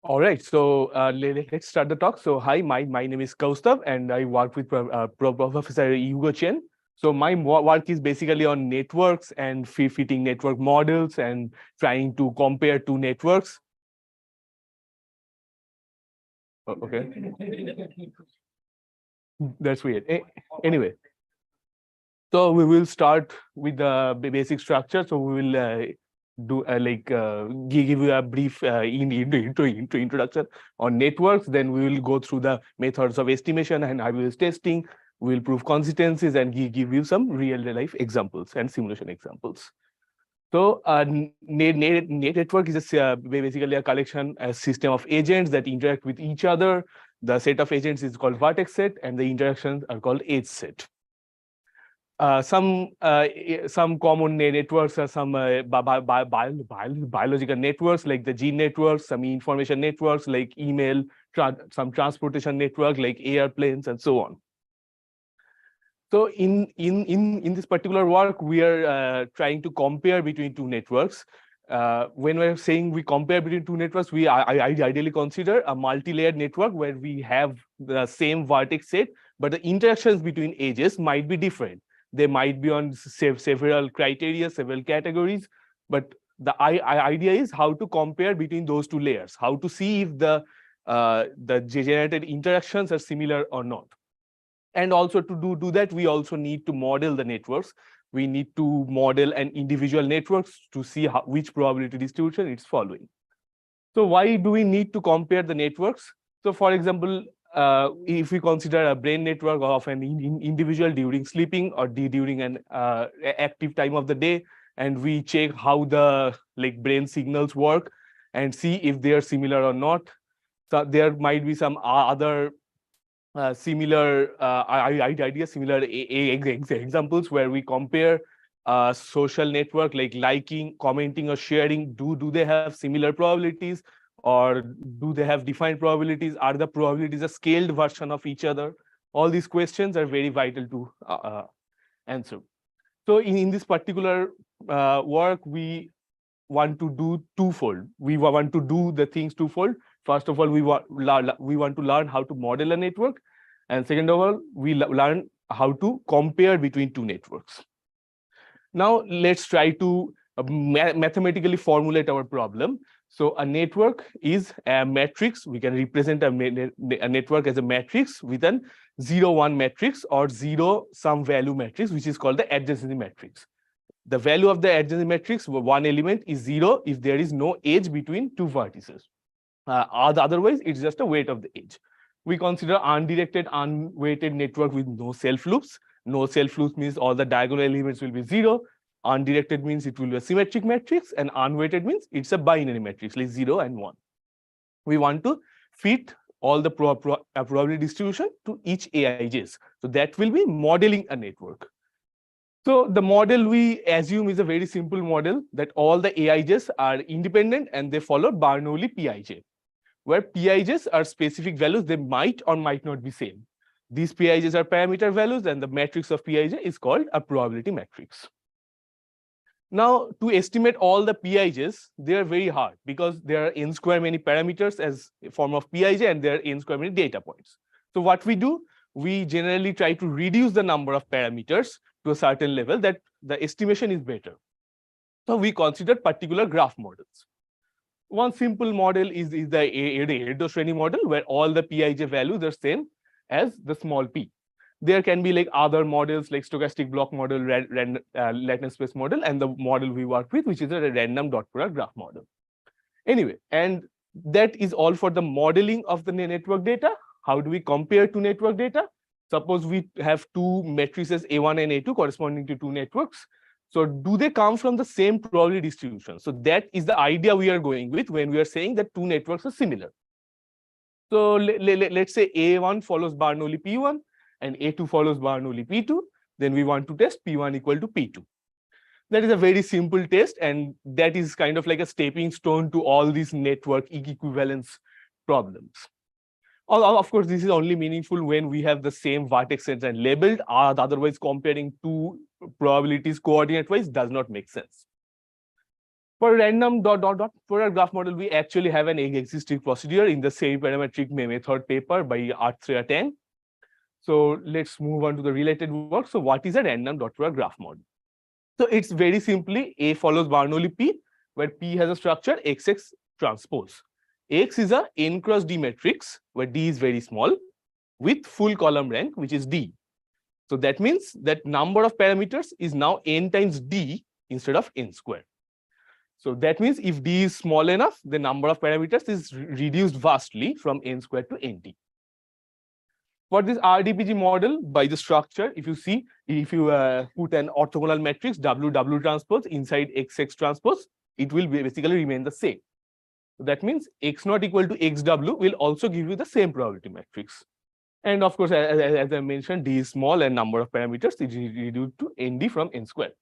All right, so let's start the talk. So hi, my name is Kaustav, and I work with Professor Hugo Chen. So my work is basically on networks and fitting network models and trying to compare two networks. Okay, that's weird. Anyway, so we will start with the basic structure. So we will give you a brief introduction on networks. Then we will go through the methods of estimation and hypothesis testing. We will prove consistencies and give you some real life examples and simulation examples. So network is basically a collection, a system of agents that interact with each other. The set of agents is called vertex set, and the interactions are called edge set. Some common networks are some biological networks like the gene networks, some information networks like email, some transportation network like airplanes, and so on. So in this particular work, we are trying to compare between two networks. When we're saying we compare between two networks, we ideally consider a multi-layered network where we have the same vertex set, but the interactions between edges might be different. They might be on several criteria, several categories, but the idea is how to compare between those two layers, how to see if the generated interactions are similar or not. And also to do that, we also need to model the networks. We need to model an individual networks to see which probability distribution it's following. So why do we need to compare the networks? So for example, if we consider a brain network of an individual during sleeping or during an active time of the day, and we check how the brain signals work and see if they are similar or not. So there might be some other similar ideas, similar examples where we compare social network like liking, commenting, or sharing. Do they have similar probabilities, or do they have defined probabilities? Are the probabilities a scaled version of each other? All these questions are very vital to answer. So in this particular work, we want to do twofold. We want to do the things twofold. First of all, we want to learn how to model a network, and second of all, we learn how to compare between two networks. Now let's try to mathematically formulate our problem. So a network is a matrix. We can represent a network as a matrix with an 0-1 matrix or zero some value matrix, which is called the adjacency matrix. The value of the adjacency matrix, one element, is 0 if there is no edge between two vertices. Otherwise, it's just a weight of the edge. We consider undirected, unweighted network with no self loops. No self loops means all the diagonal elements will be 0. Undirected means it will be a symmetric matrix, and unweighted means it's a binary matrix, like 0 and 1. We want to fit all the probability distribution to each aij's. So that will be modeling a network. So the model we assume is a very simple model that all the aij's are independent and they follow Bernoulli Pij, where Pij's are specific values. They might or might not be same. These Pij's are parameter values, and the matrix of Pij is called a probability matrix. Now, to estimate all the Pij's, they are very hard because there are n square many parameters as a form of Pij, and there are n square many data points. So what we do, we generally try to reduce the number of parameters to a certain level that the estimation is better. So we consider particular graph models. One simple model is the Erdős-Renyi model, where all the Pij values are same as the small p. There can be other models like stochastic block model, Latin space model, and the model we work with, which is a random dot product graph model. Anyway, and that is all for the modeling of the network data. How do we compare two network data? Suppose we have two matrices A1 and A2 corresponding to two networks. So do they come from the same probability distribution? So that is the idea we are going with when we are saying that two networks are similar. So let's say A1 follows Bernoulli P1 and A2 follows Bernoulli P2. Then we want to test P1 equal to P2. That is a very simple test, and that is kind of like a stepping stone to all these network equivalence problems. Of course, this is only meaningful when we have the same vertex sets and labeled. Otherwise, comparing two probabilities coordinate-wise does not make sense. For random dot product graph model, we actually have an existing procedure in the semi-parametric method paper by Arthur Tang. So let's move on to the related work. So what is a random dot product graph model? So it's very simply A follows Bernoulli P, where P has a structure XX transpose. X is a n cross D matrix where D is very small with full column rank, which is D. So that means that number of parameters is now n times D instead of n squared. So that means if D is small enough, the number of parameters is reduced vastly from n squared to nt. For this RDPG model, by the structure, if you see, if you put an orthogonal matrix W transpose inside XX transpose, it will basically remain the same. So that means X not equal to XW will also give you the same probability matrix. And of course, as I mentioned, D is small and number of parameters is reduced to ND from n squared.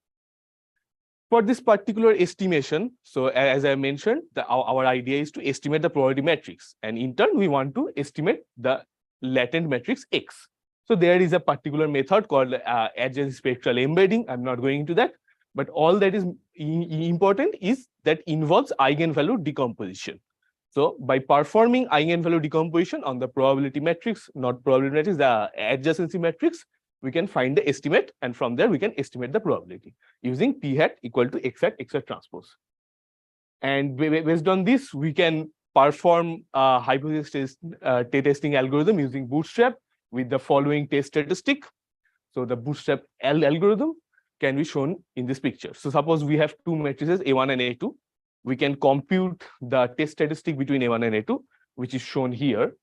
For this particular estimation, so as I mentioned, our idea is to estimate the probability matrix. And in turn, we want to estimate the latent matrix X. So there is a particular method called adjacency spectral embedding. I'm not going into that. But all that is important is that involves eigenvalue decomposition. So by performing eigenvalue decomposition on the probability matrix, not probability matrix, the adjacency matrix, we can find the estimate, and from there we can estimate the probability using p hat equal to x hat transpose. And based on this, we can perform a hypothesis testing algorithm using Bootstrap with the following test statistic. So the Bootstrap algorithm can be shown in this picture. So suppose we have two matrices A1 and A2. We can compute the test statistic between A1 and A2, which is shown here.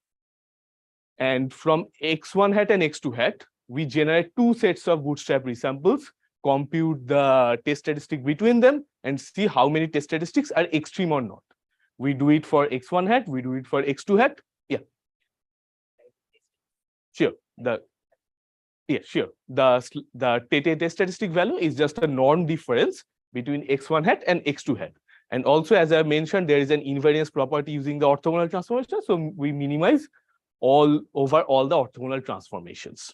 And from x1 hat and x2 hat, we generate two sets of Bootstrap resamples, compute the test statistic between them, and see how many test statistics are extreme or not. We do it for x1 hat, we do it for x2 hat. Yeah. Sure. The test statistic value is just a norm difference between x1 hat and x2 hat. And also, as I mentioned, there is an invariance property using the orthogonal transformation. So we minimize all over all the orthogonal transformations.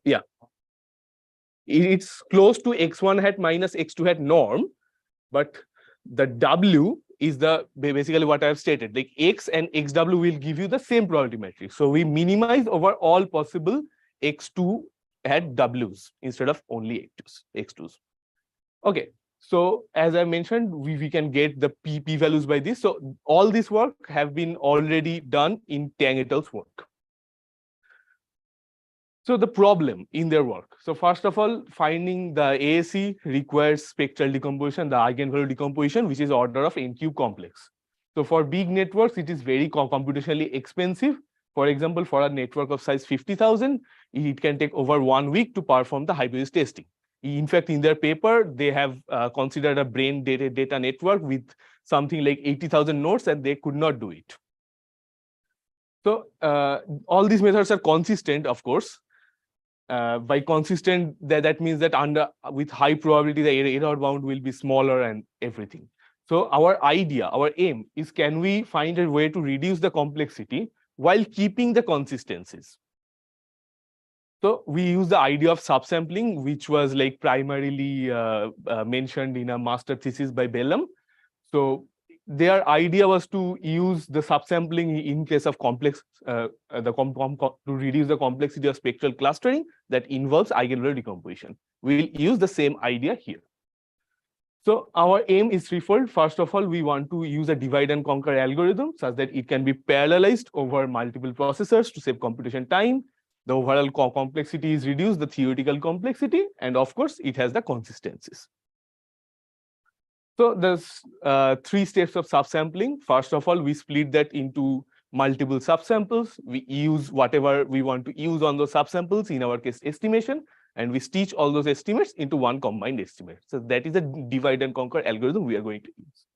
Yeah. It's close to x1 hat minus x2 hat norm, but the W is the basically what I have stated. Like X and XW will give you the same probability matrix. So we minimize over all possible x2 hat Ws instead of only x2s. Okay. So as I mentioned, we can get the p values by this. So all this work have been already done in Tang et al.'s work. So the problem in their work. So first of all, finding the ASE requires spectral decomposition, the eigenvalue decomposition, which is order of n cube complex. So for big networks, it is very computationally expensive. For example, for a network of size 50,000, it can take over 1 week to perform the hypothesis testing. In fact, in their paper, they have considered a brain data network with something like 80,000 nodes, and they could not do it. So all these methods are consistent, of course. By consistent, that means that with high probability, the error bound will be smaller and everything. So our idea, our aim is, can we find a way to reduce the complexity while keeping the consistencies? So we use the idea of subsampling, which was like primarily mentioned in a master thesis by Bellum. So their idea was to use the subsampling in case of complex, to reduce the complexity of spectral clustering that involves eigenvalue decomposition. We will use the same idea here. So our aim is threefold. First of all, we want to use a divide and conquer algorithm such that it can be parallelized over multiple processors to save computation time. The overall complexity is reduced, the theoretical complexity, and of course, it has the consistencies. So there's 3 steps of subsampling. First of all, we split that into multiple subsamples. We use whatever we want to use on those subsamples, in our case, estimation, and we stitch all those estimates into one combined estimate. So that is a divide and conquer algorithm we are going to use.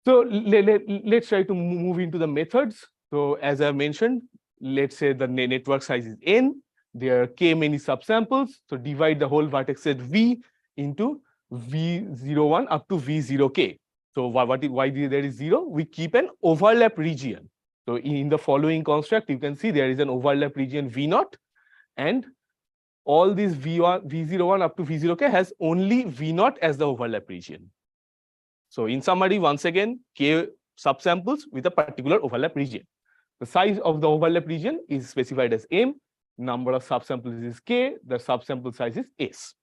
So let's try to move into the methods. So as I mentioned, let's say the network size is n. There are k many subsamples. So divide the whole vertex set V into V01 up to V0k. So why there is 0? We keep an overlap region. So in the following construct, you can see there is an overlap region V0, and all these V01 up to V0K has only V0 as the overlap region. So in summary, once again, K subsamples with a particular overlap region. The size of the overlap region is specified as M, number of subsamples is K, the subsample size is S.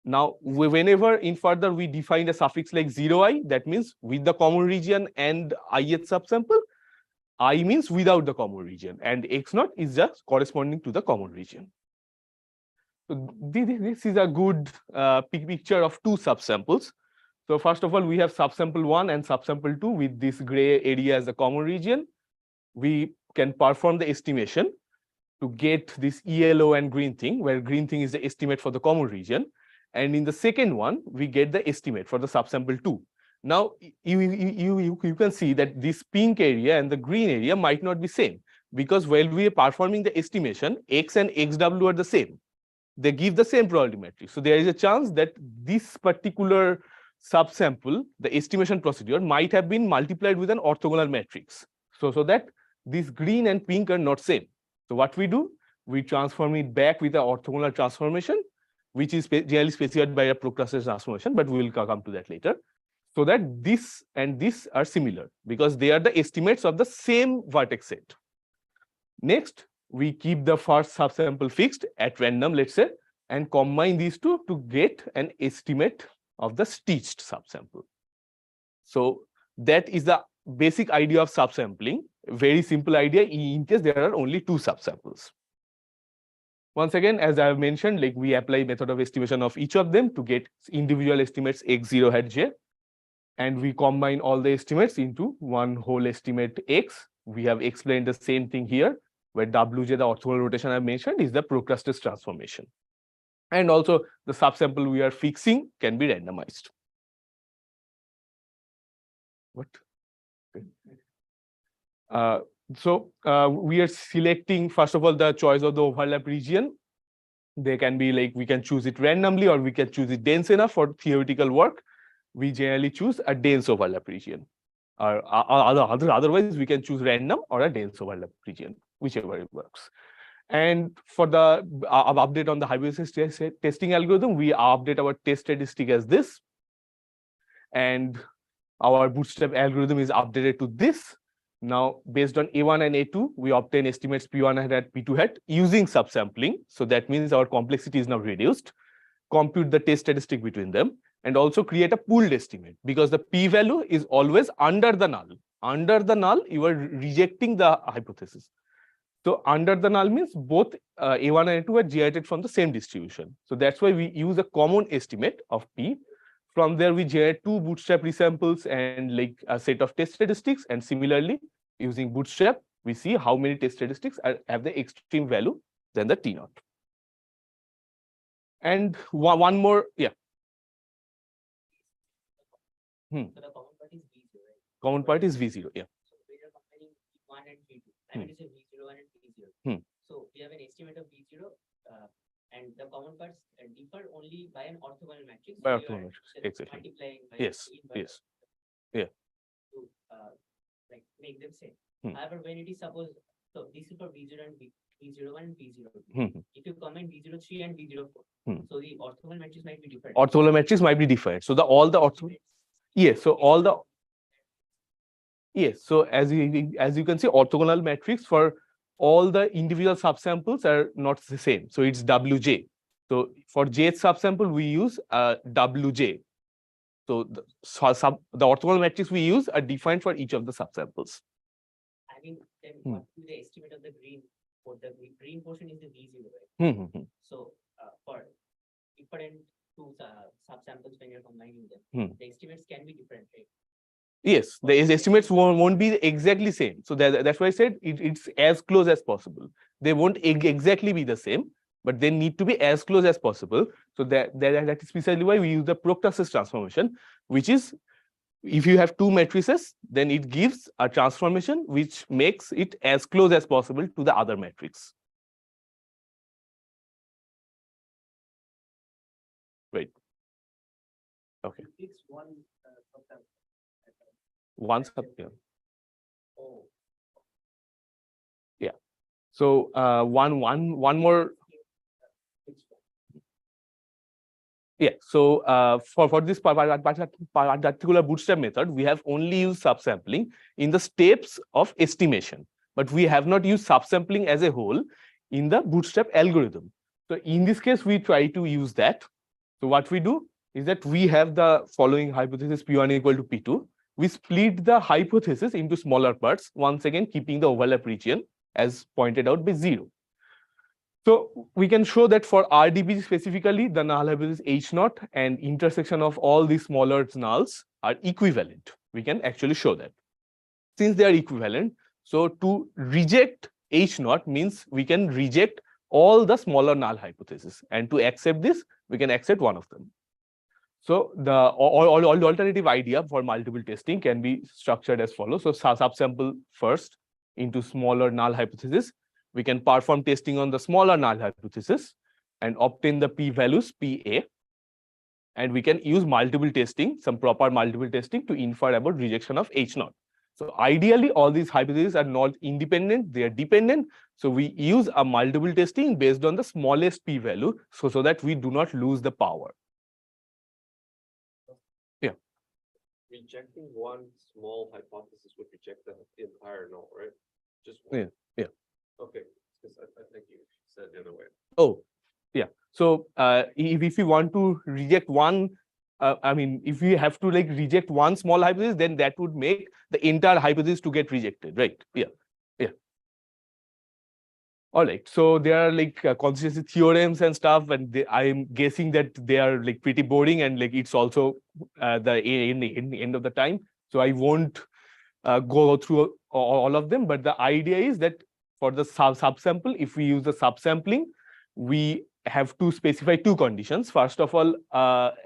Now, whenever in further we define a suffix like 0i, that means with the common region and ith subsample, I means without the common region, and x0 is just corresponding to the common region. So this is a good picture of two subsamples. So first of all, we have subsample 1 and subsample 2 with this gray area as the common region. We can perform the estimation to get this yellow and green thing, where green thing is the estimate for the common region. And in the second one, we get the estimate for the subsample 2. Now, you can see that this pink area and the green area might not be same, because while we are performing the estimation, x and xw are the same. They give the same probability matrix. So there is a chance that this particular subsample, the estimation procedure, might have been multiplied with an orthogonal matrix. So that this green and pink are not same. So what we do, we transform it back with the orthogonal transformation, which is generally specified by a procrustes transformation, but we will come to that later. So that this and this are similar because they are the estimates of the same vertex set. Next, we keep the first subsample fixed at random, let's say, and combine these two to get an estimate of the stitched subsample. So that is the basic idea of subsampling. Very simple idea in case there are only two subsamples. Once again, as I have mentioned, like we apply method of estimation of each of them to get individual estimates x0 hat j, and we combine all the estimates into one whole estimate x. We have explained the same thing here, where wj, the orthogonal rotation I mentioned, is the procrustes transformation. And also the subsample we are fixing can be randomized. What? Okay. We are selecting, first of all, the choice of the overlap region. They can be like, we can choose it randomly or we can choose it dense enough for theoretical work. We generally choose a dense overlap region. Or otherwise, we can choose random or a dense overlap region, whichever it works. And for the update on the hypothesis testing algorithm, we update our test statistic as this. And our bootstrap algorithm is updated to this. Now, based on A1 and A2, we obtain estimates P1 hat and P2 hat using subsampling. So that means our complexity is now reduced. Compute the test statistic between them, and also create a pooled estimate, because the p-value is always under the null. Under the null, you are rejecting the hypothesis. So under the null means both A1 and A2 are generated from the same distribution. So that's why we use a common estimate of P. From there, we generate two bootstrap resamples and like a set of test statistics. And similarly, using bootstrap, we see how many test statistics have the extreme value than the T0. And one more, yeah. So the common part is V0, right? Common part is V0, yeah. So we are comparing V1 and V2. I mean, it's a V0 and V0. So we have an estimate of V0, and the common parts differ only by an orthogonal matrix. By orthogonal matrix, exactly. Multiplying by yes. Yeah. To like make them same. However, when it is suppose, so this is for V0 and V01 and V02. If you combine V03 and V04, so the orthogonal matrix might be different. Orthogonal matrix might be different. So all the orthogonal. Yes, so all the so as you can see, orthogonal matrix for all the individual subsamples are not the same. So it's Wj. So for jth subsample, we use Wj. So the orthogonal matrix we use are defined for each of the subsamples. I mean, then what is the estimate of the green? For the green portion is the V0, right? So for different two subsamples when you're combining them, the estimates can be different, right? Yes, the estimates won't be exactly same. So that's why I said it's as close as possible. They won't exactly be the same, but they need to be as close as possible. So that is precisely why we use the procrustes transformation, which is, if you have two matrices, then it gives a transformation which makes it as close as possible to the other matrix. Right. Okay. One sub, yeah. Oh. Yeah. So one more. Yeah, so for this particular bootstrap method, we have only used subsampling in the steps of estimation, but we have not used subsampling as a whole in the bootstrap algorithm. So in this case, we try to use that. So what we do is that we have the following hypothesis P1 equal to P2. We split the hypothesis into smaller parts, once again keeping the overlap region as pointed out by 0. So we can show that for RDBG specifically, the null hypothesis H0 and intersection of all these smaller nulls are equivalent. We can actually show that. Since they are equivalent, so to reject H0 means we can reject all the smaller null hypotheses. And to accept this, we can accept one of them. So the alternative idea for multiple testing can be structured as follows. So subsample first into smaller null hypothesis. We can perform testing on the smaller null hypothesis and obtain the p-values PA. And we can use multiple testing, some proper multiple testing to infer about rejection of H0. So ideally, all these hypotheses are not independent, they are dependent. So we use a multiple testing based on the smallest p-value so that we do not lose the power. Yeah. Rejecting one small hypothesis would reject the entire null, right? Just one. Yeah. Yeah. Okay, because I think you said the other way. Oh, yeah. So if you want to reject one, I mean, if we have to like reject one small hypothesis, then that would make the entire hypothesis to get rejected, right? Yeah, yeah. All right. So there are like consistency theorems and stuff, and I'm guessing that they are like pretty boring, and like it's also the end of the time. So I won't go through all of them. But the idea is that for the subsample, if we use the subsampling, we have to specify two conditions. First of all,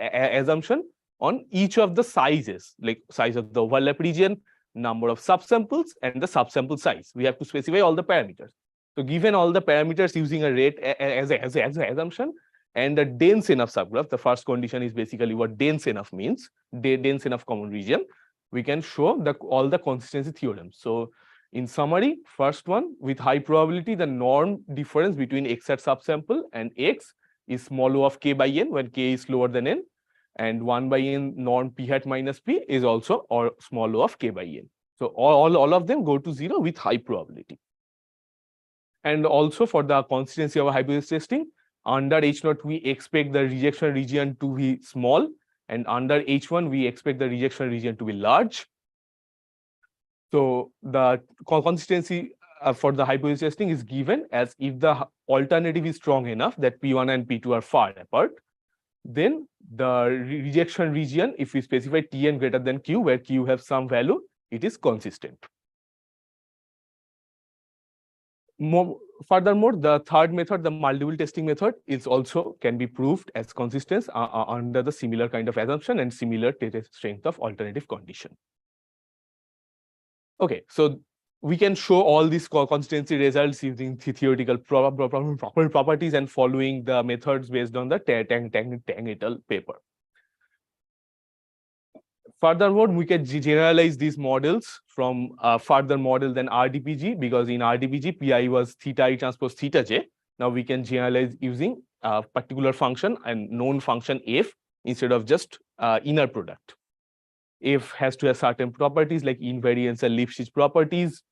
assumption on each of the sizes, like size of the overlap region, number of subsamples, and the subsample size. We have to specify all the parameters. So given all the parameters using a rate as an assumption and the dense enough subgraph, the first condition is basically what dense enough means, dense enough common region, we can show all the consistency theorems. So in summary, first one, with high probability, the norm difference between x at subsample and x is small o of k by n when k is lower than n, and 1 by n norm p hat minus p is also or small o of k by n. So all of them go to 0 with high probability. And also for the consistency of hypothesis testing, under H0 we expect the rejection region to be small, and under H1 we expect the rejection region to be large. So the consistency for the hypothesis testing is given as if the alternative is strong enough that P1 and P2 are far apart, then the rejection region, if we specify Tn greater than Q, where Q have some value, it is consistent. Furthermore, the third method, the multiple testing method, is also can be proved as consistent under the similar kind of assumption and similar strength of alternative condition. Okay, so we can show all these consistency results using theoretical properties and following the methods based on the Tang et al. Paper. Furthermore, we can generalize these models from a further model than RDPG, because in RDPG, Pi was theta I transpose theta j. Now we can generalize using a particular function and known function f instead of just inner product. F has to have certain properties like invariance and Lipschitz properties.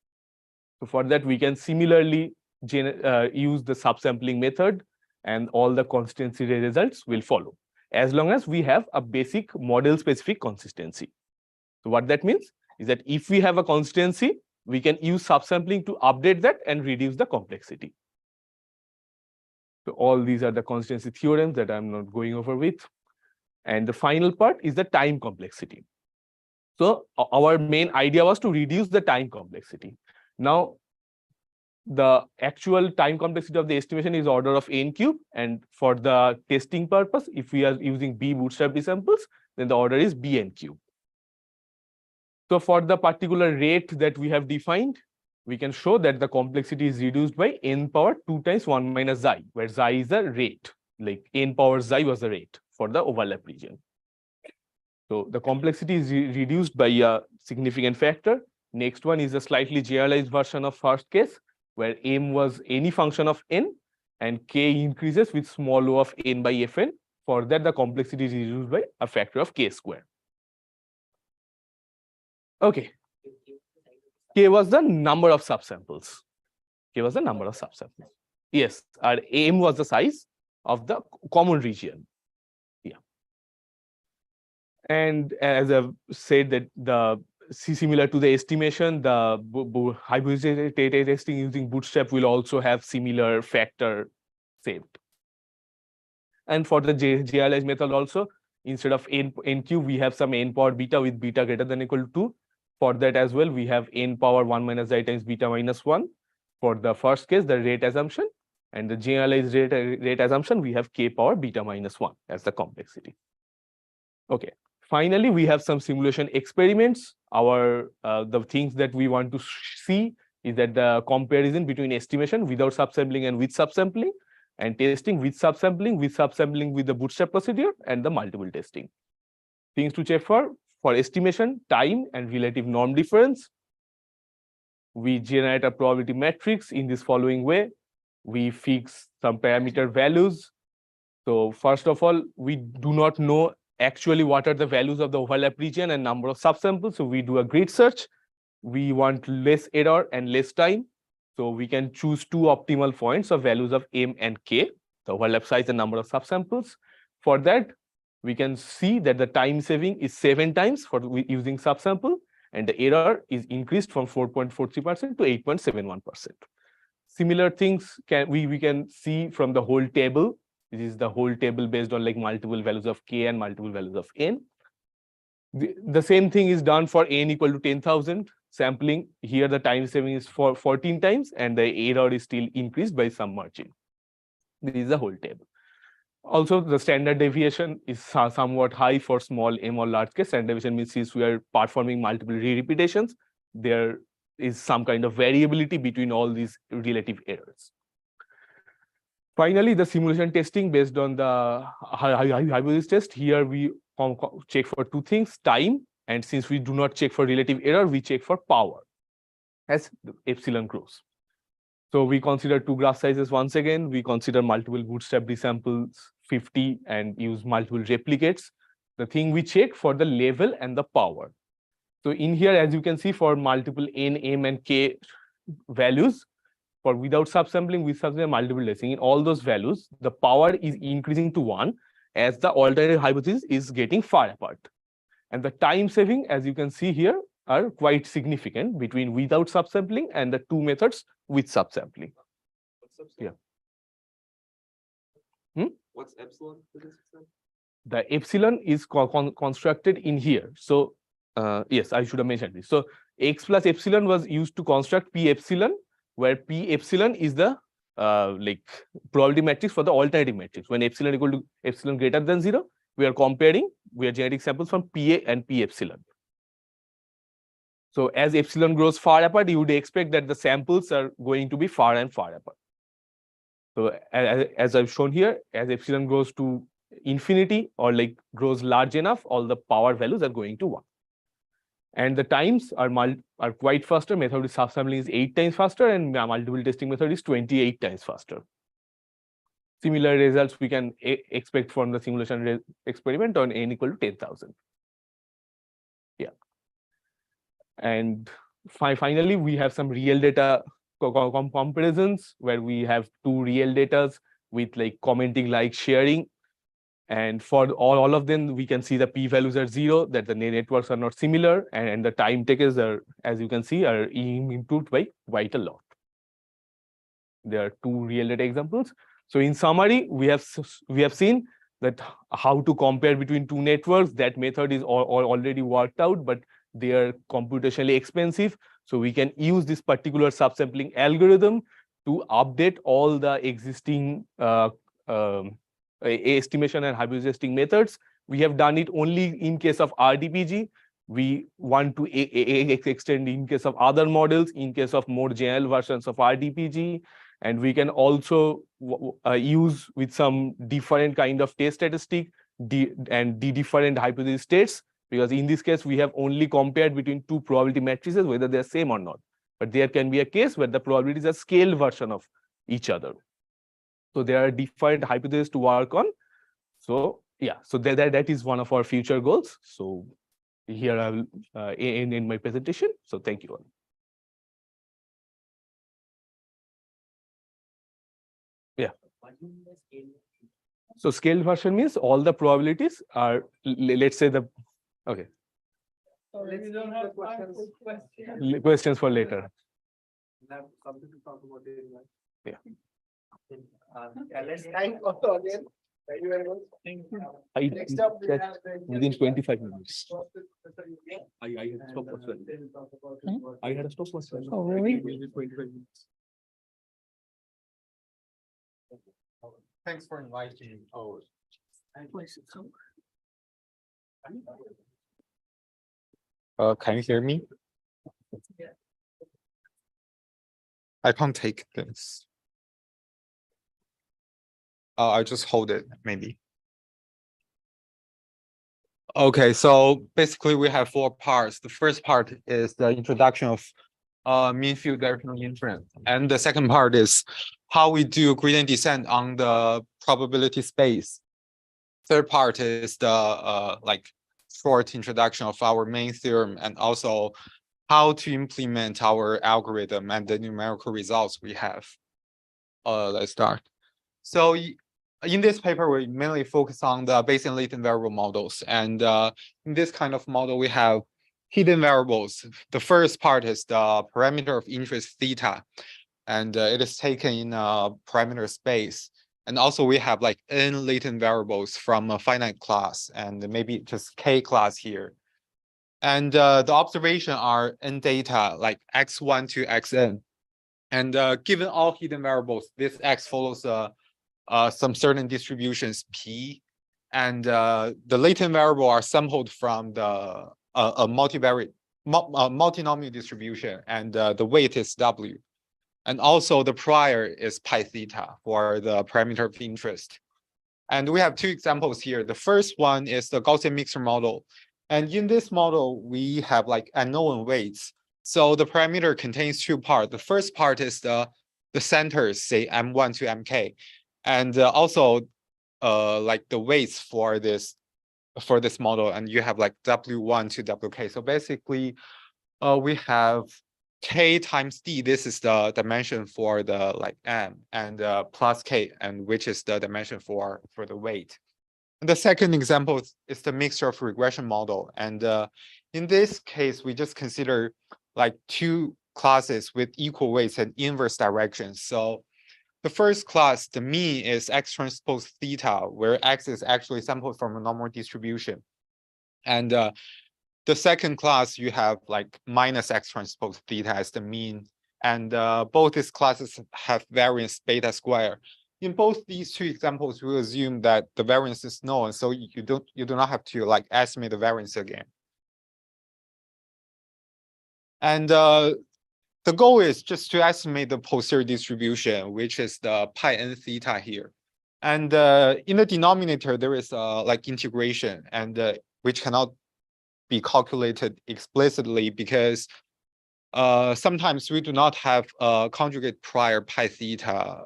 So for that, we can similarly use the subsampling method, and all the consistency results will follow, as long as we have a basic model-specific consistency. So what that means is that if we have a consistency, we can use subsampling to update that and reduce the complexity. So all these are the consistency theorems that I'm not going over with. And the final part is the time complexity. So our main idea was to reduce the time complexity. Now, the actual time complexity of the estimation is order of n cube, and for the testing purpose, if we are using B bootstrap samples, then the order is Bn cube. So for the particular rate that we have defined, we can show that the complexity is reduced by n power 2 times 1 minus xi, where xi is the rate, like n power xi was the rate for the overlap region. So the complexity is reduced by a significant factor. Next one is a slightly generalized version of first case, where m was any function of n and k increases with small o of n by fn For that, the complexity is reduced by a factor of k square. Okay. K was the number of subsamples. K was the number of subsamples. Yes, our M was the size of the common region. Yeah. And as I've said, that the similar to the estimation, the hypothesis testing using Bootstrap will also have similar factor saved. And for the generalized method also, instead of n cube, we have some n power beta with beta greater than or equal to 2. For that as well, we have n power 1 minus I times beta minus 1. For the first case, the rate assumption, and the generalized rate assumption, we have k power beta minus 1 as the complexity. Okay. Finally, we have some simulation experiments. Our the things that we want to see is that the comparison between estimation without subsampling and with subsampling, and testing with subsampling with the Bootstrap procedure, and the multiple testing. Things to check for estimation, time and relative norm difference. We generate a probability matrix in this following way. We fix some parameter values. So first of all, we do not know actually what are the values of the overlap region and number of subsamples. So we do a grid search. We want less error and less time. So we can choose two optimal points of values of M and K, the overlap size and number of subsamples. For that, we can see that the time saving is 7 times for using subsample, and the error is increased from 4.43% to 8.71%. Similar things we can see from the whole table. This is the whole table based on like multiple values of K and multiple values of N. The same thing is done for N equal to 10,000 sampling. Here the time saving is for 14 times, and the error is still increased by some margin. This is the whole table. Also, the standard deviation is somewhat high for small m or large case. Standard deviation means since we are performing multiple re-repetitions, there is some kind of variability between all these relative errors. Finally, the simulation testing based on the hypothesis test. Here we check for two things: time, and since we do not check for relative error, we check for power as epsilon grows. So we consider two graph sizes once again. We consider multiple Bootstrap resamples 50 and use multiple replicates. The thing we check for the level and the power. So in here, as you can see, for multiple n, m, and k values, for without subsampling, with subsampling, multiple testing, in all those values, the power is increasing to 1 as the alternative hypothesis is getting far apart. And the time saving, as you can see here, are quite significant between without subsampling and the two methods with subsampling. Yeah. What's epsilon for this example? The epsilon is constructed in here. So yes, I should have mentioned this. So x plus epsilon was used to construct p epsilon, where p epsilon is the like probability matrix for the alternative matrix. When epsilon equal to epsilon greater than 0, we are generating samples from pa and p epsilon. So as epsilon grows far apart, you would expect that the samples are going to be far and far apart. So as I've shown here, as epsilon grows to infinity or like grows large enough, all the power values are going to 1. And the times are quite faster. Method with subsampling is 8 times faster, and multiple testing method is 28 times faster. Similar results we can expect from the simulation experiment on n equal to 10,000. Yeah. And finally, we have some real data comparisons where we have two real data with like commenting, like sharing. And for all of them, we can see the p-values are 0, that the networks are not similar, and the time takers are, as you can see, are improved by quite a lot. There are two real data examples. So in summary, we have seen that how to compare between two networks. That method is already worked out, but they are computationally expensive. So we can use this particular subsampling algorithm to update all the existing estimation and hypothesis testing methods. We have done it only in case of RDPG. We want to extend in case of other models, in case of more general versions of RDPG. And we can also use with some different kind of test statistic and different hypothesis states, because in this case, we have only compared between two probability matrices, whether they're same or not. But there can be a case where the probabilities are scaled version of each other. So there are different hypotheses to work on. So yeah, so that is one of our future goals. So here I will end my presentation. So thank you all. Yeah. So scaled version means all the probabilities are, let's say the, okay. We don't have time for Questions for later. Have something to talk about it. Yeah. Let's thank Kaustav again. Thank you very much. Next up, we have Within 25 minutes. I had a stop and, as well. they'll talk about his work. I had a stop as well. Oh, really? Within 25 minutes. Thanks for inviting. Oh. Can you hear me? I can't take this. I'll just hold it, maybe. Okay, so basically we have 4 parts. The first part is the introduction of mean field directional inference. And the second part is how we do gradient descent on the probability space. Third part is the like short introduction of our main theorem and also how to implement our algorithm and the numerical results we have. Let's start. So in this paper, we mainly focus on the Bayesian latent variable models. And in this kind of model, we have hidden variables. The first part is the parameter of interest theta, and it is taken in a parameter space. And also we have like n latent variables from a finite class and maybe just k class here. And the observation are n data like x1 to xn. And given all hidden variables, this x follows some certain distributions p. And the latent variable are sampled from the multivariate multinomial distribution, and the weight is w. And also the prior is pi theta for the parameter of interest. And we have 2 examples here. The first one is the Gaussian mixture model. And in this model, we have like unknown weights. So the parameter contains 2 parts. The first part is the centers, say M1 to MK. And also like the weights for this model. And you have like W1 to WK. So basically, we have k times d. This is the dimension for the like m, and plus k, and which is the dimension for the weight. And the second example is the mixture of regression model. And in this case, we just consider like 2 classes with equal weights and inverse directions. So the first class, the mean is x transpose theta, where x is actually sampled from a normal distribution. And the second class, you have like minus x transpose theta as the mean. And both these classes have variance beta square. In both these 2 examples, we assume that the variance is known, so you do not have to like estimate the variance again. And the goal is just to estimate the posterior distribution, which is the pi n theta here. And in the denominator, there is like integration, and which cannot be calculated explicitly because sometimes we do not have a conjugate prior pi theta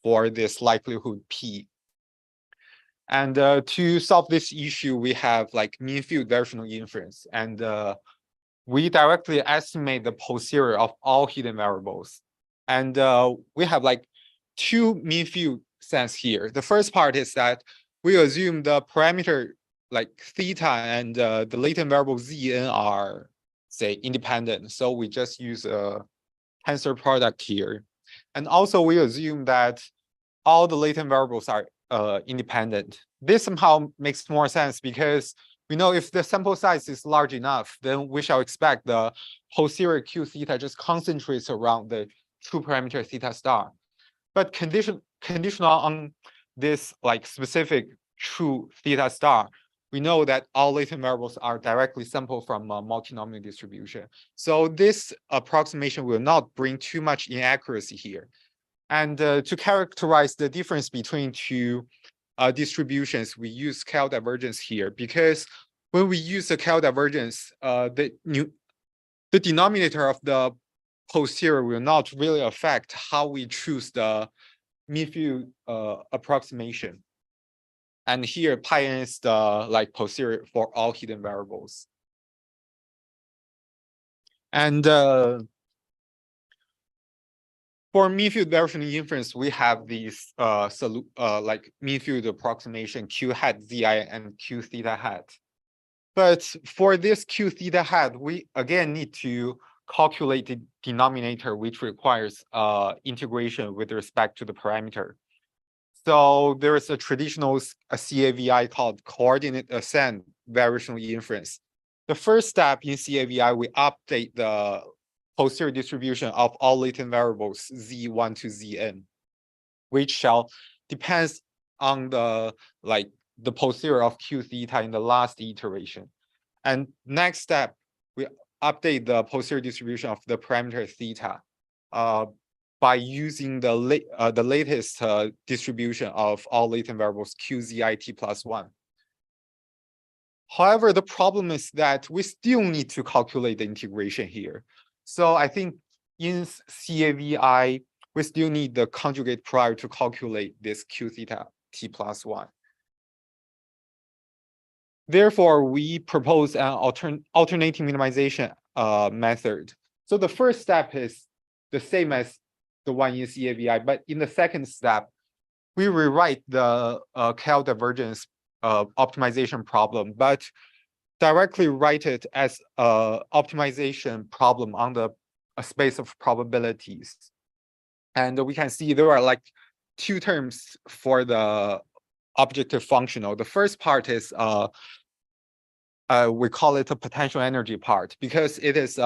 for this likelihood p. And to solve this issue, we have like mean field variational inference, and we directly estimate the posterior of all hidden variables. And we have like 2 mean field sets here. The first part is that we assume the parameter like theta and the latent variable zn are, say, independent. So we just use a tensor product here. And also we assume that all the latent variables are independent. This somehow makes more sense because we know if the sample size is large enough, then we shall expect the posterior q theta just concentrates around the true parameter theta star. But conditional on this like specific true theta star, we know that all latent variables are directly sampled from a multinomial distribution. So this approximation will not bring too much inaccuracy here. And to characterize the difference between 2 distributions, we use scale divergence here, because when we use the scale divergence, the denominator of the posterior will not really affect how we choose the mean field approximation. And here pi n is the like posterior for all hidden variables. And for mean field versioning inference, we have these like mean field approximation Q hat Zi and Q theta hat. But for this Q theta hat, we again need to calculate the denominator, which requires integration with respect to the parameter. So there is a traditional CAVI called coordinate ascent variational inference. The first step in CAVI, we update the posterior distribution of all latent variables Z1 to Zn, which shall depends on the posterior of Q theta in the last iteration. And next step, we update the posterior distribution of the parameter theta by using the latest distribution of all latent variables QZIT plus 1. However, the problem is that we still need to calculate the integration here. So I think in CAVI, we still need the conjugate prior to calculate this Q theta T plus 1. Therefore, we propose an alternating minimization method. So the first step is the same as the one in CAVI, but in the second step, we rewrite the Cal divergence optimization problem, but directly write it as a optimization problem on the space of probabilities. And we can see there are like two terms for the objective functional. The first part is we call it a potential energy part because it is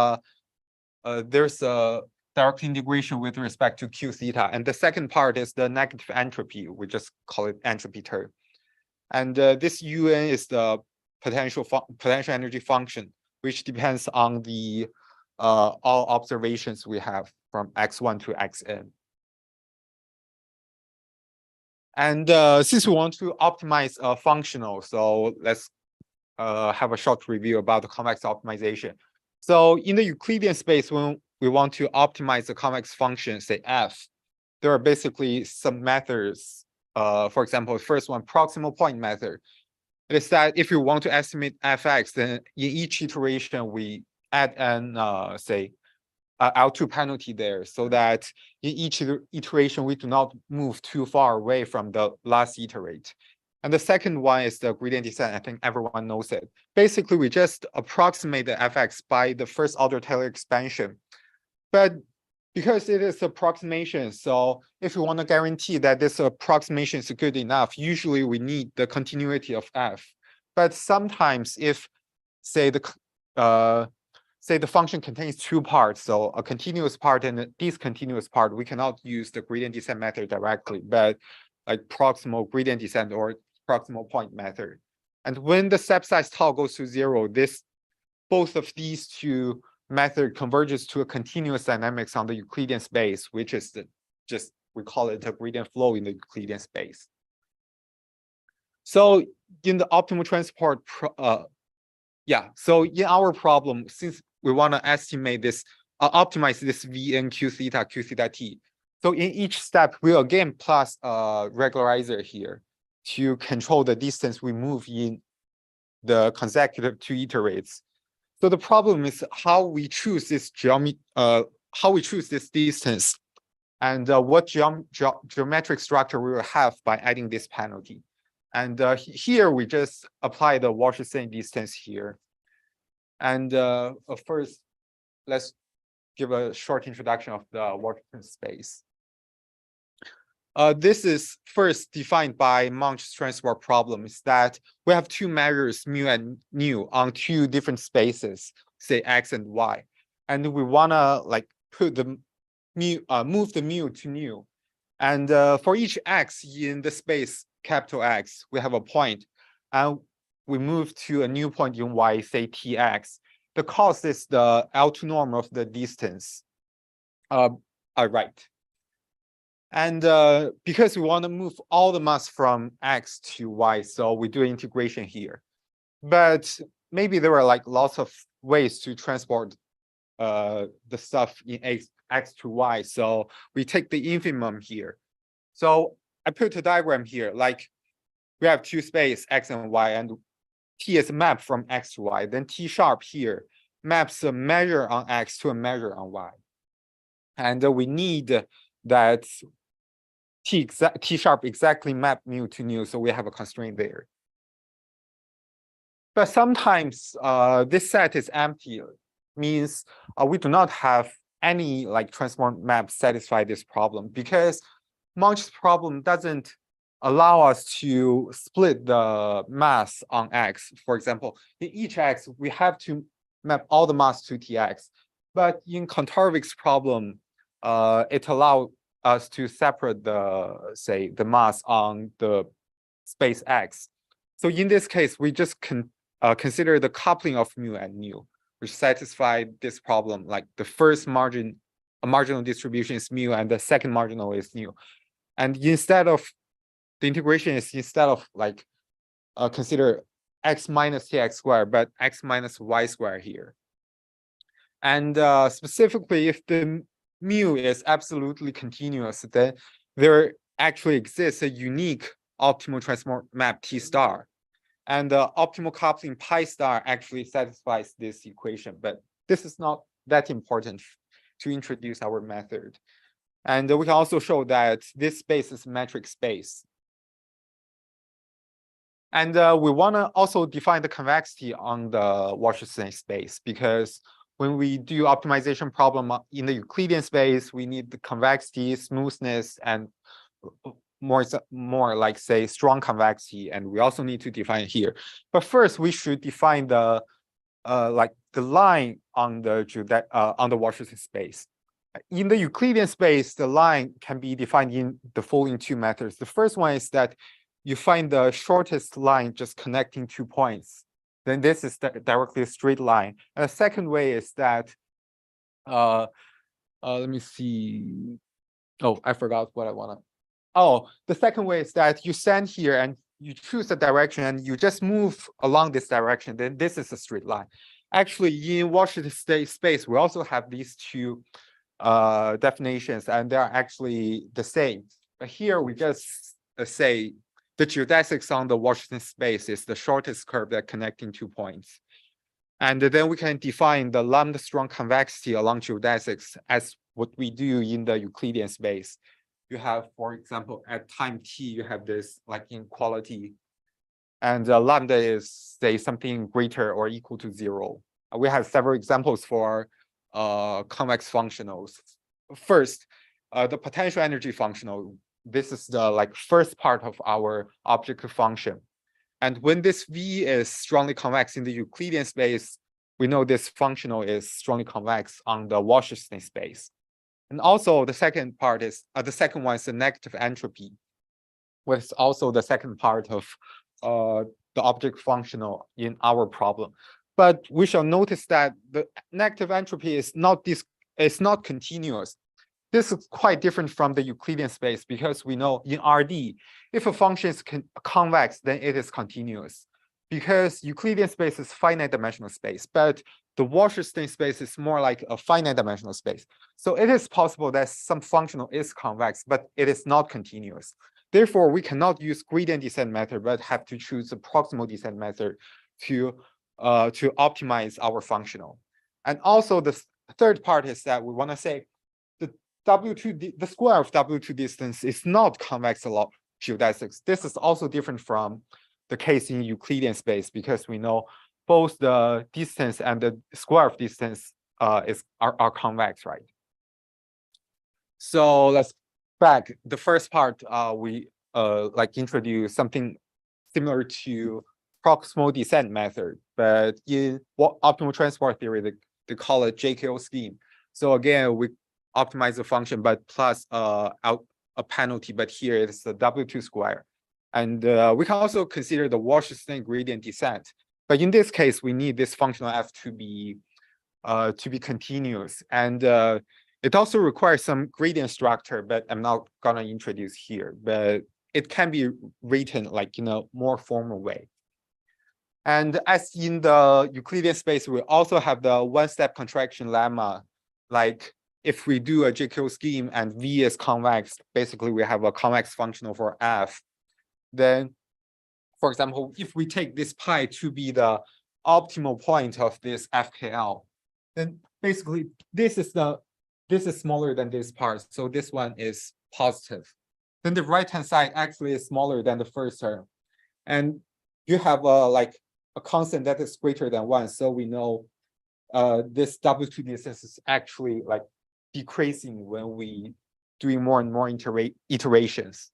there's a direct integration with respect to Q theta, and the second part is the negative entropy. We just call it entropy term, and this UN is the potential energy function, which depends on the all observations we have from x1 to xn. And since we want to optimize a functional, so let's have a short review about the convex optimization. So in the Euclidean space, when we want to optimize the convex function, say f, there are basically some methods. For example, the first one, proximal point method. It is that if you want to estimate fx, then in each iteration we add an say L2 penalty there, so that in each iteration we do not move too far away from the last iterate. And the second one is the gradient descent. I think everyone knows it. Basically, we just approximate the fx by the first order Taylor expansion. But because it is approximation, so if you want to guarantee that this approximation is good enough, usually we need the continuity of f. But sometimes if, say the function contains two parts, so a continuous part and a discontinuous part, we cannot use the gradient descent method directly, but like proximal gradient descent or proximal point method. And when the step size tau goes to 0, both of these two method converges to a continuous dynamics on the Euclidean space, which is we call it a gradient flow in the Euclidean space. So in the optimal transport, so in our problem, since we want to estimate this, optimize this Vn Q theta T. So in each step, we'll again plus a regularizer here to control the distance we move in the consecutive two iterates. So the problem is how we choose this distance, and what geometric structure we will have by adding this penalty. And here we just apply the Walsh-Sane distance here. And first, let's give a short introduction of the Walsh-Sane space. This is first defined by Munch's transport problem, is that we have two measures mu and nu on two different spaces, say x and y, and we wanna like put the mu, move the mu to nu, and for each x in the space capital X, we have a point, and we move to a new point in y, say tx. The cost is the L2 norm of the distance. Right. And because we want to move all the mass from x to y, so we do integration here. But maybe there are like lots of ways to transport the stuff in x to y. So we take the infimum here. So I put a diagram here, like we have two space X and Y, and T is mapped from X to Y. Then T sharp here maps a measure on X to a measure on Y. And we need that T sharp exactly map mu to nu, so we have a constraint there. But sometimes this set is empty, means we do not have any like transform map satisfy this problem, because Munch's problem doesn't allow us to split the mass on X. For example, in each X, we have to map all the mass to Tx. But in Kontarovich's problem, it allows us to separate the mass on the space X. So in this case, we just consider the coupling of mu and nu, which satisfy this problem. Like the first marginal distribution is mu, and the second marginal is nu. And instead of the integration is instead of like consider x minus tx squared, but x minus y squared here. And specifically, if the mu is absolutely continuous, then there actually exists a unique optimal transform map T star. And the optimal coupling pi star actually satisfies this equation, but this is not that important to introduce our method. And we can also show that this space is metric space. And we want to also define the convexity on the Wasserstein space, because when we do optimization problem in the Euclidean space, we need the convexity, smoothness, and more like say strong convexity, and we also need to define it here. But first, we should define the like the line on the Wasserstein space. In the Euclidean space, the line can be defined in the following two methods. The first one is that you find the shortest line just connecting 2 points. Then this is directly a straight line. And the second way is that, let me see. Oh, I forgot what I want to. Oh, the second way is that you stand here and you choose a direction and you just move along this direction. Then this is a straight line. Actually, in Wasserstein space, we also have these two definitions, and they're actually the same. But here we just say the geodesics on the Wasserstein space is the shortest curve that connecting 2 points. And then we can define the lambda strong convexity along geodesics as what we do in the Euclidean space. You have, for example, at time t, you have this like inequality, and lambda is say something greater or equal to 0. We have several examples for convex functionals. First, the potential energy functional. This is the like first part of our objective function. And when this V is strongly convex in the Euclidean space, we know this functional is strongly convex on the Wasserstein space. And also the second part is, the second one is the negative entropy, which is also the second part of the object functional in our problem. But we shall notice that the negative entropy is not continuous. This is quite different from the Euclidean space, because we know in RD, if a function is convex, then it is continuous. Because Euclidean space is finite dimensional space, but the Wasserstein space is more like a finite dimensional space. So it is possible that some functional is convex, but it is not continuous. Therefore, we cannot use gradient descent method, but have to choose the proximal descent method to optimize our functional. And also the third part is that we want to say the square of W2 distance is not convex along geodesics. This is also different from the case in Euclidean space, because we know both the distance and the square of distance are convex, right? So let's back. The first part, we like introduce something similar to proximal descent method, but in optimal transport theory, they call it JKO scheme. So again, we optimize the function, but plus a penalty, but here it's the W2 square. And we can also consider the Wasserstein gradient descent. But in this case, we need this functional f to be continuous. And it also requires some gradient structure, but I'm not gonna introduce here, but it can be written like in a more formal way. And as in the Euclidean space, we also have the one-step contraction lemma. Like if we do a JQ scheme and V is convex, basically we have a convex functional for F, then for example, if we take this pi to be the optimal point of this FKL, then basically this is smaller than this part. So this one is positive. Then the right-hand side actually is smaller than the first term. And you have like a constant that is greater than 1. So we know this W2 distance is actually like decreasing when we doing more and more iterations.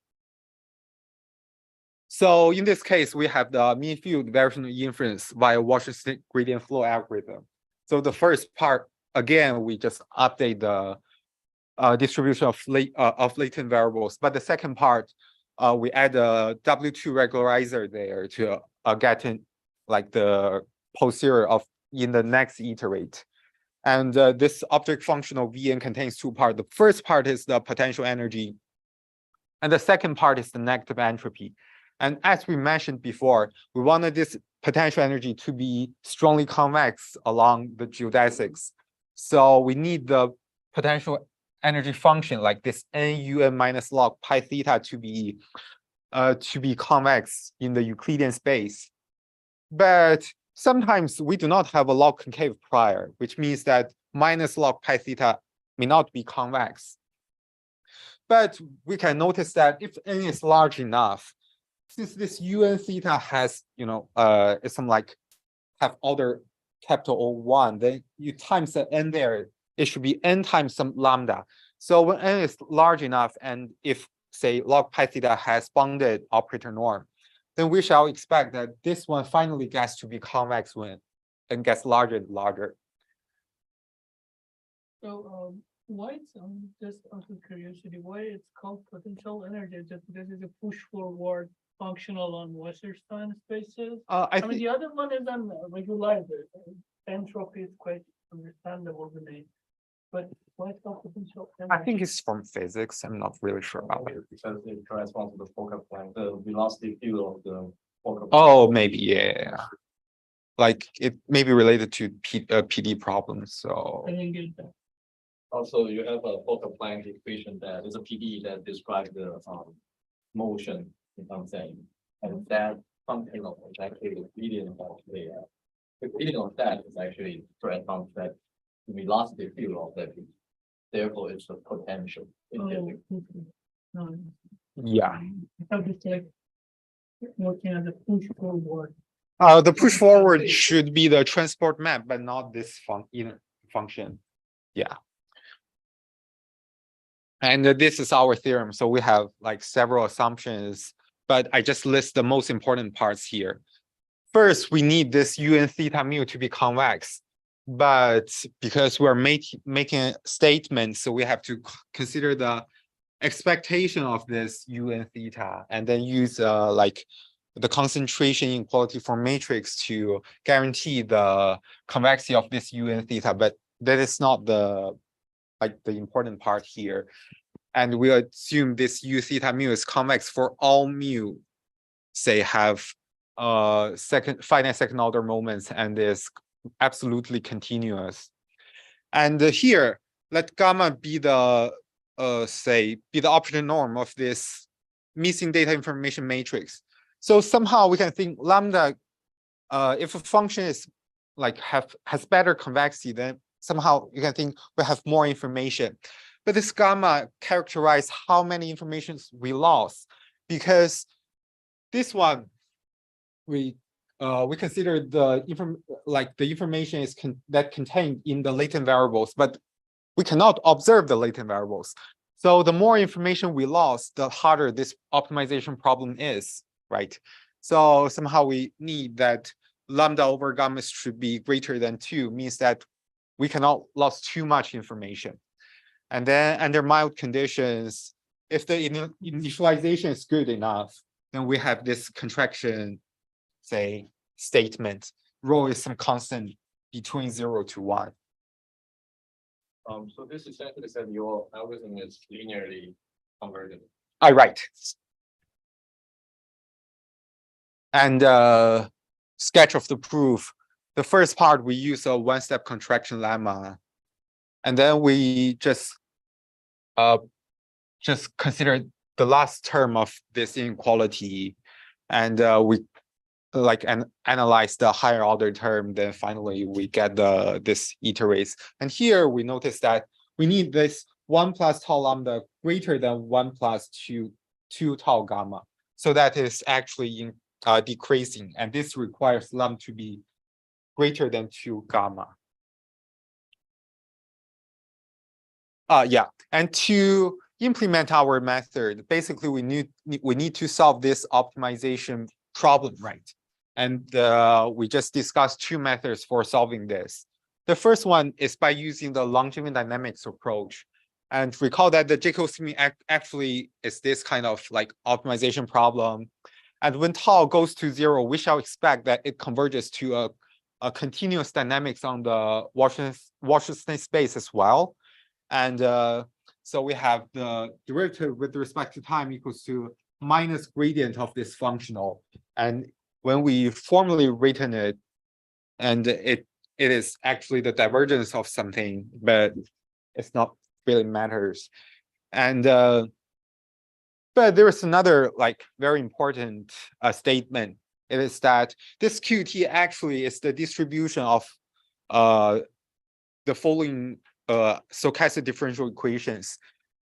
So in this case, we have the mean field variational inference via Wasserstein gradient flow algorithm. So the first part, again, we just update the distribution of latent variables. But the second part, we add a W2 regularizer there to get in like the posterior of in the next iterate. And this object functional Vn contains 2 parts. The first part is the potential energy, and the second part is the negative entropy. And as we mentioned before, we wanted this potential energy to be strongly convex along the geodesics. So we need the potential energy function like this NUN minus log pi theta to be convex in the Euclidean space. But sometimes we do not have a log concave prior, which means that minus log pi theta may not be convex. But we can notice that if n is large enough, since this UN theta has, it's some like have order capital O1, then you times the n there, it should be n times some lambda. So when n is large enough, and if say log pi theta has bounded operator norm, then we shall expect that this one finally gets to be convex when n gets larger and larger. So why it's just out of curiosity, why it's called potential energy? Just because it's a push forward functional on Wasserstein spaces. I mean the other one is on regularizer. Entropy is quite understandable the name. But why it's called potential energy? I think it's from physics. I'm not really sure about it. Because it corresponds to the focal point, the velocity field of the focal point. Oh, maybe, yeah. Like it may be related to PD problems. So I didn't get that. Also, you have a focal point equation that is a PD that describes the motion, you know what I'm saying? And that function of is actually the gradient of the gradient of that is actually corresponds to that velocity field of that. Therefore, it's the potential. Okay. No, yeah. I thought it's like working as a push forward. The push forward should be the transport map, but not this function. Yeah. And this is our theorem. So we have like several assumptions, but I just list the most important parts here. First, we need this UN theta mu to be convex, but because we're making statements, so we have to consider the expectation of this UN theta and then use like the concentration inequality for matrix to guarantee the convexity of this UN theta, but that is not the important part here. And we assume this U theta mu is convex for all mu, say have finite second order moments and is absolutely continuous. And here, let gamma be the operator norm of this missing data information matrix. So somehow we can think lambda, if a function is like has better convexity, then somehow you can think we have more information. But this gamma characterizes how many informations we lost, because this one we consider the information is that contained in the latent variables, but we cannot observe the latent variables. So the more information we lost, the harder this optimization problem is, right? So somehow we need that lambda over gamma should be greater than 2, means that we cannot lose too much information. And then under mild conditions, if the initialization is good enough, then we have this contraction, say, statement. Rho is some constant between 0 to 1. So this essentially said your algorithm is linearly converted. Right. And sketch of the proof. The first part, we use a one-step contraction lemma. And then we just consider the last term of this inequality. And we like analyze the higher order term, then finally we get this iterates. And here we notice that we need this 1 plus tau lambda greater than 1 plus 2 tau gamma. So that is actually decreasing, and this requires lambda to be greater than 2 gamma. Yeah, and to implement our method, basically we need to solve this optimization problem, right? And we just discussed 2 methods for solving this. The first one is by using the Longterm and Dynamics approach. And recall that the J-cosine actually is this kind of like optimization problem. And when tau goes to 0, we shall expect that it converges to a continuous dynamics on the Wasserstein space as well. And so we have the derivative with respect to time equals to minus gradient of this functional. And when we formally written it, and it is actually the divergence of something, but it's not really matters. And but there is another like very important statement. It is that this QT actually is the distribution of the following stochastic differential equations.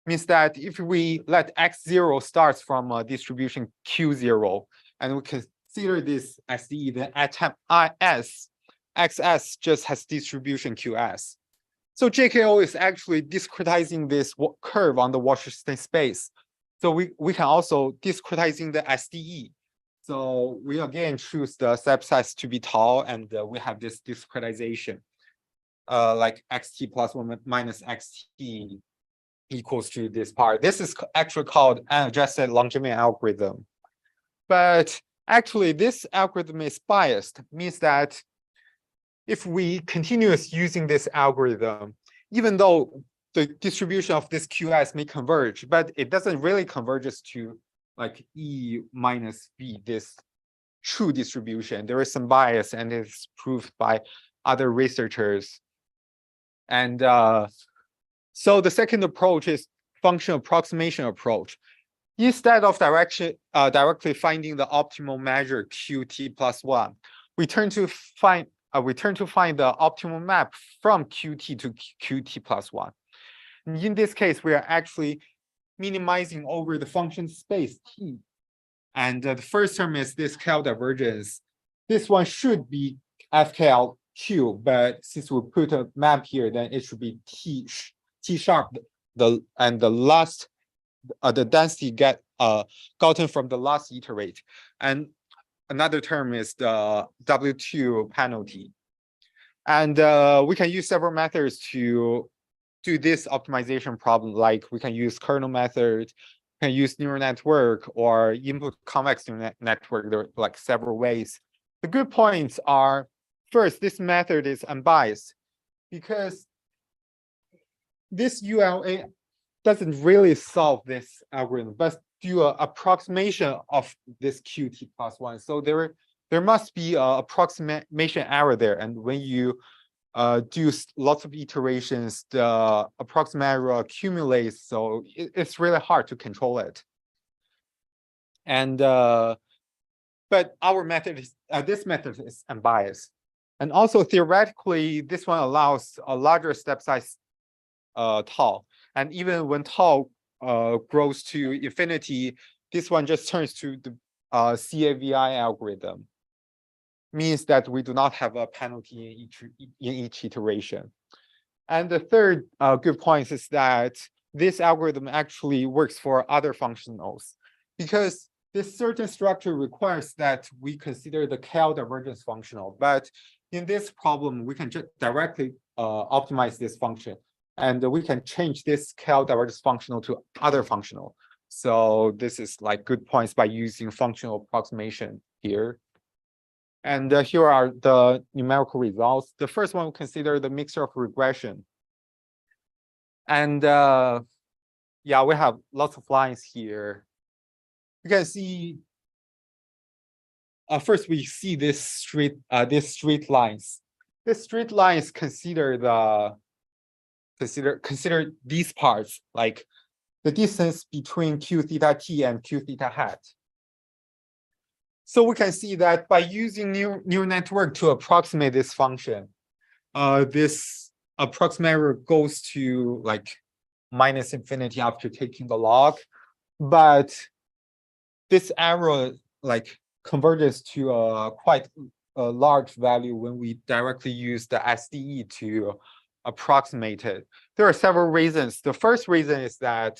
Means that if we let x0 starts from a distribution q0, and we consider this SDE, then at time is, xs just has distribution qs. So JKO is actually discretizing this curve on the Wasserstein space. So we can also discretizing the SDE. So we again choose the subset to be tau, and we have this discretization, like xt plus 1 minus xt equals to this part. This is actually called unadjusted Longterm algorithm. But actually, this algorithm is biased, means that if we continue using this algorithm, even though the distribution of this QS may converge, but it doesn't really converges to like E minus B, this true distribution. There is some bias, and it's proved by other researchers. And so the second approach is function approximation approach. Instead of directly finding the optimal measure QT plus 1, we turn to find the optimal map from QT to QT plus 1. And in this case, we are actually minimizing over the function space T. And the first term is this KL divergence. This one should be FKLQ, but since we put a map here, then it should be T sharp. The last the density gotten from the last iterate. And another term is the W2 penalty. And we can use several methods to do this optimization problem. Like we can use kernel method, can use neural network, or input convex neural network. There are like several ways. The good points are, first, this method is unbiased because this ULA doesn't really solve this algorithm, but do an approximation of this QT plus 1. So there must be an approximation error there. And when you do lots of iterations, the approximate error accumulates. So it's really hard to control it. And but our method is this method is unbiased. And also theoretically, this one allows a larger step size tau. And even when tau grows to infinity, this one just turns to the CAVI algorithm. Means that we do not have a penalty in each iteration. And the third good point is that this algorithm actually works for other functionals, because this certain structure requires that we consider the KL divergence functional. But in this problem, we can just directly optimize this function. And we can change this KL divergence functional to other functional. So this is like good points by using functional approximation here. And here are the numerical results. The first one, we consider the mixture of regression. And yeah, we have lots of lines here. You can see, first we see this straight lines. This straight lines consider these parts, like the distance between Q theta T and Q theta hat. So we can see that by using neural network to approximate this function, this approximate error goes to like -infinity after taking the log, but this error like converges to a quite large value when we directly use the SDE to approximate it. There are several reasons. The first reason is that,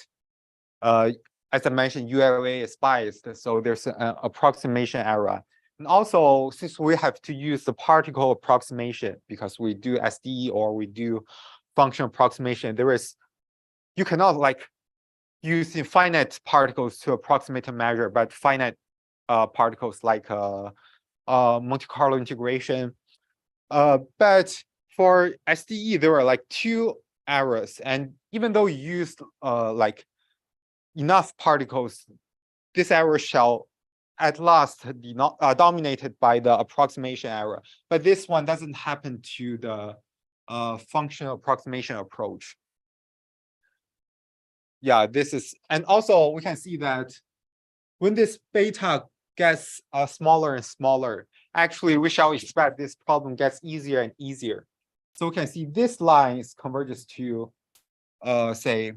as I mentioned, ULA is biased, so there's an approximation error. And also, since we have to use the particle approximation because we do SDE or we do function approximation, you cannot like use infinite particles to approximate a measure, but finite particles like Monte Carlo integration. But for SDE, there are like 2 errors, and even though you used like enough particles, this error shall at last be not dominated by the approximation error. But this one doesn't happen to the functional approximation approach. Yeah, this is, and also we can see that when this beta gets smaller and smaller, actually we shall expect this problem gets easier and easier. So we can see this line converges to say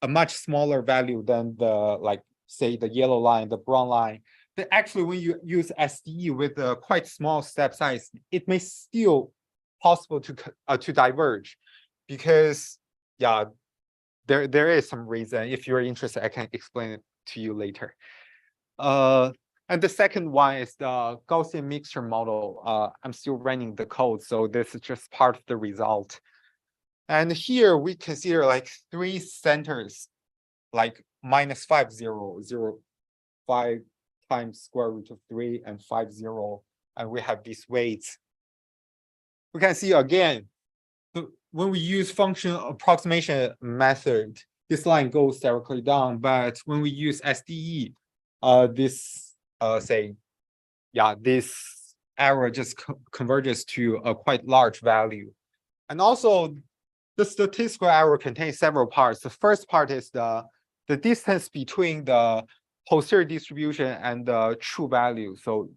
a much smaller value than the like say the yellow line, the brown line. But actually when you use SDE with a quite small step size, it may still possible to diverge, because yeah, there is some reason. If you're interested, I can explain it to you later. And the second one is the Gaussian mixture model. I'm still running the code, so this is just part of the result. And here we consider like 3 centers, like -5, 0, 0, 5 times square root of 3 and 5, 0, and we have these weights. We can see again, when we use function approximation method, this line goes directly down, but when we use SDE, this this error just converges to a quite large value. And also the statistical error contains several parts. The first part is the distance between the posterior distribution and the true value. So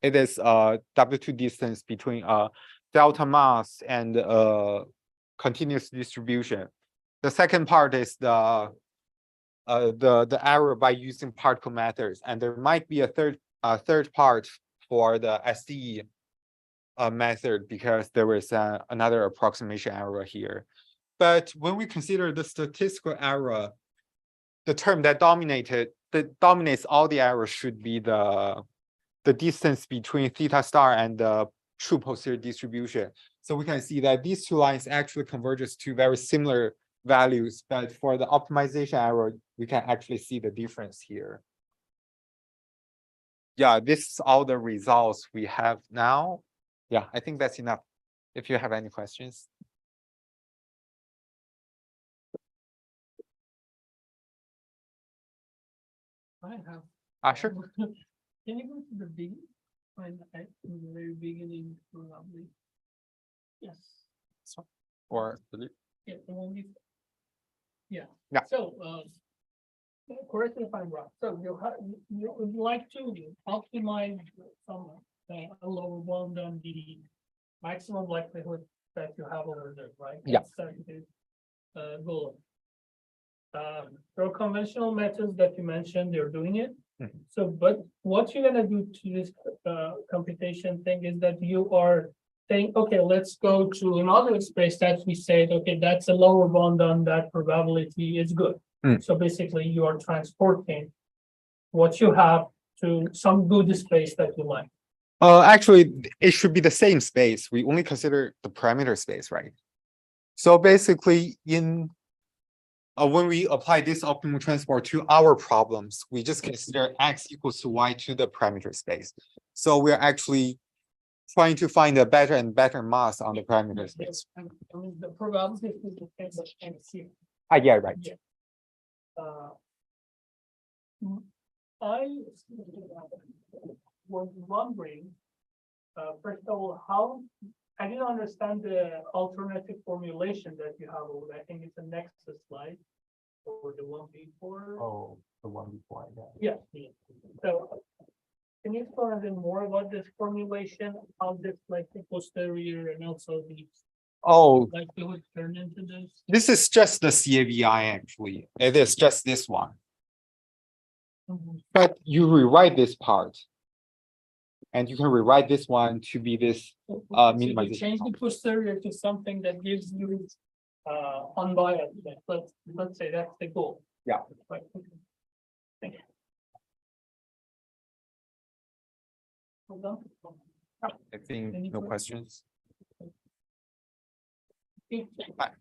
it is W2 distance between delta mass and continuous distribution. The second part is the error by using particle methods, and there might be a third part for the SDE method, because there is another approximation error here. But when we consider the statistical error, the term that dominates all the errors should be the distance between theta star and the true posterior distribution. So we can see that these 2 lines actually converges to very similar values, but for the optimization error, we can actually see the difference here. Yeah, this is all the results we have now. Yeah, I think that's enough. If you have any questions. I have. Sure. Can you go to the beginning? In the very beginning, probably. Yes. Or Yeah, the one before. Yeah. Yeah. So, correct me if I'm wrong. So you would like to optimize some a lower bound on the maximum likelihood that you have over there, right? Yeah. That's the goal. There are conventional methods that you mentioned, they're doing it. Mhm. So, but what you're gonna do to this computation thing is that you are saying, okay, let's go to another space that we said, okay, that's a lower bound on that probability is good. Mm. So basically you are transporting what you have to some good space that you like. Actually, it should be the same space. We only consider the parameter space, right? So basically, when we apply this optimal transport to our problems, we just consider x equals to y to the parameter space. So we're actually trying to find a better and better mass on the parameter space. I mean, the probability is the same as x here. Yeah, right. Yeah. I was wondering, first of all, how I didn't understand the alternative formulation that you have over there. I think it's the next slide or the one before. Oh, the one before. Yeah. So Can you explain a bit more about this formulation, how this like the posterior and also the Oh, likelihood turn into this? this is just the CAVI actually. It is just this one. But you rewrite this part. And you can rewrite this one to be this So you minimization. change the posterior to something that gives you unbiased, like, let's say that's the goal. Yeah. Right, okay. Thank you. Hold on. I think Any no questions? questions. Okay.